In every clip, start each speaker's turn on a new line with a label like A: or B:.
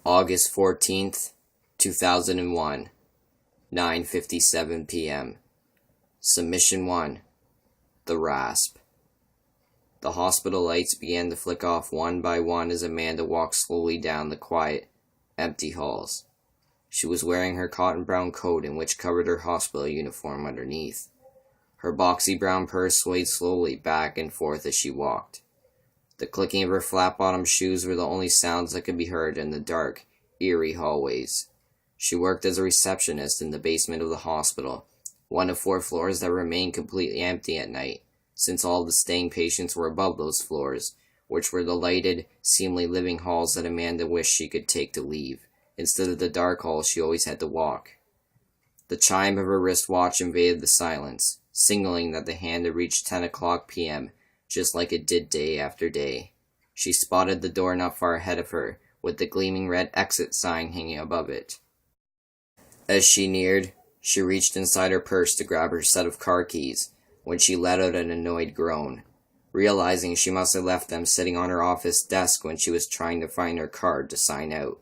A: August 14th, 2001, 9:57 p.m. Submission 1. The Rasp. The hospital lights began to flick off one by one as Amanda walked slowly down the quiet, empty halls. She was wearing her cotton brown coat in which covered her hospital uniform underneath. Her boxy brown purse swayed slowly back and forth as she walked. The clicking of her flat-bottom shoes were the only sounds that could be heard in the dark, eerie hallways. She worked as a receptionist in the basement of the hospital, one of 4 floors that remained completely empty at night, since all of the staying patients were above those floors, which were the lighted, seemingly living halls that Amanda wished she could take to leave, instead of the dark halls she always had to walk. The chime of her wristwatch invaded the silence, signaling that the hand had reached 10 o'clock p.m., just like it did day after day. She spotted the door not far ahead of her, with the gleaming red exit sign hanging above it. As she neared, she reached inside her purse to grab her set of car keys, when she let out an annoyed groan, realizing she must have left them sitting on her office desk when she was trying to find her card to sign out.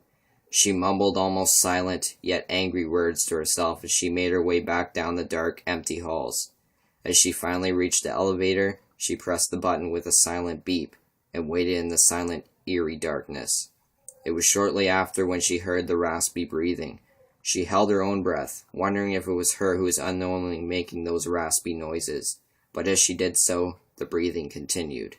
A: She mumbled almost silent, yet angry words to herself as she made her way back down the dark, empty halls. As she finally reached the elevator, she pressed the button with a silent beep and waited in the silent, eerie darkness. It was shortly after when she heard the raspy breathing. She held her own breath, wondering if it was her who was unknowingly making those raspy noises, but as she did so, the breathing continued.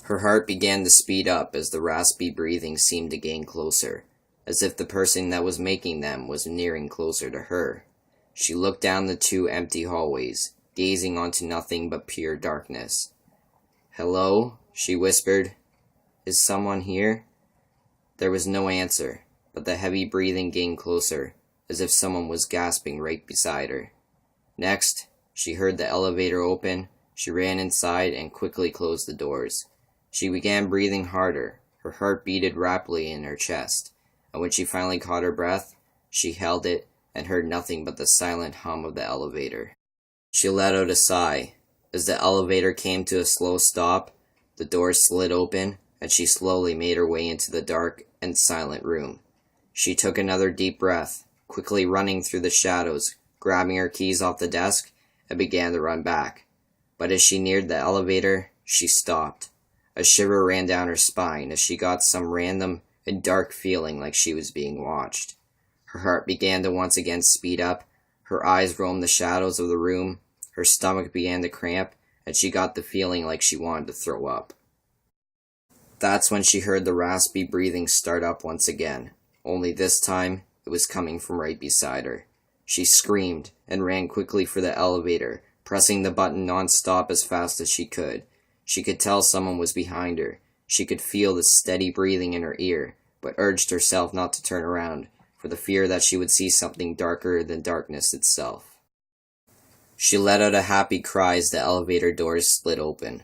A: Her heart began to speed up as the raspy breathing seemed to gain closer, as if the person that was making them was nearing closer to her. She looked down the 2 empty hallways, gazing onto nothing but pure darkness. "Hello?" she whispered. "Is someone here?" There was no answer, but the heavy breathing gained closer, as if someone was gasping right beside her. Next, she heard the elevator open. She ran inside and quickly closed the doors. She began breathing harder. Her heart beated rapidly in her chest, and when she finally caught her breath, she held it and heard nothing but the silent hum of the elevator. She let out a sigh. As the elevator came to a slow stop, the doors slid open, and she slowly made her way into the dark and silent room. She took another deep breath, quickly running through the shadows, grabbing her keys off the desk, and began to run back. But as she neared the elevator, she stopped. A shiver ran down her spine as she got some random and dark feeling like she was being watched. Her heart began to once again speed up. Her eyes roamed the shadows of the room. Her stomach began to cramp, and she got the feeling like she wanted to throw up. That's when she heard the raspy breathing start up once again, only this time it was coming from right beside her. She screamed and ran quickly for the elevator, pressing the button non-stop as fast as she could. She could tell someone was behind her. She could feel the steady breathing in her ear, but urged herself not to turn around, for the fear that she would see something darker than darkness itself. She let out a happy cry as the elevator doors slid open.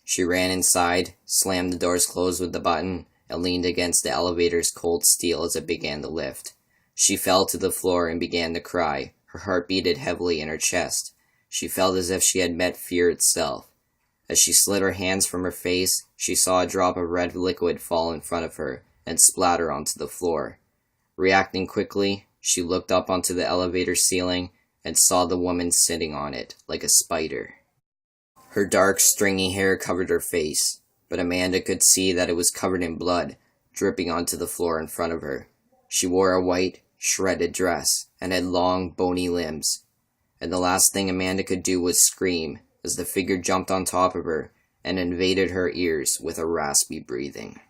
A: She ran inside, slammed the doors closed with the button, and leaned against the elevator's cold steel as it began to lift. She fell to the floor and began to cry. Her heart beat heavily in her chest. She felt as if she had met fear itself. As she slid her hands from her face, she saw a drop of red liquid fall in front of her and splatter onto the floor. Reacting quickly, she looked up onto the elevator ceiling and saw the woman sitting on it, like a spider. Her dark, stringy hair covered her face, but Amanda could see that it was covered in blood, dripping onto the floor in front of her. She wore a white, shredded dress, and had long, bony limbs, and the last thing Amanda could do was scream, as the figure jumped on top of her and invaded her ears with a raspy breathing.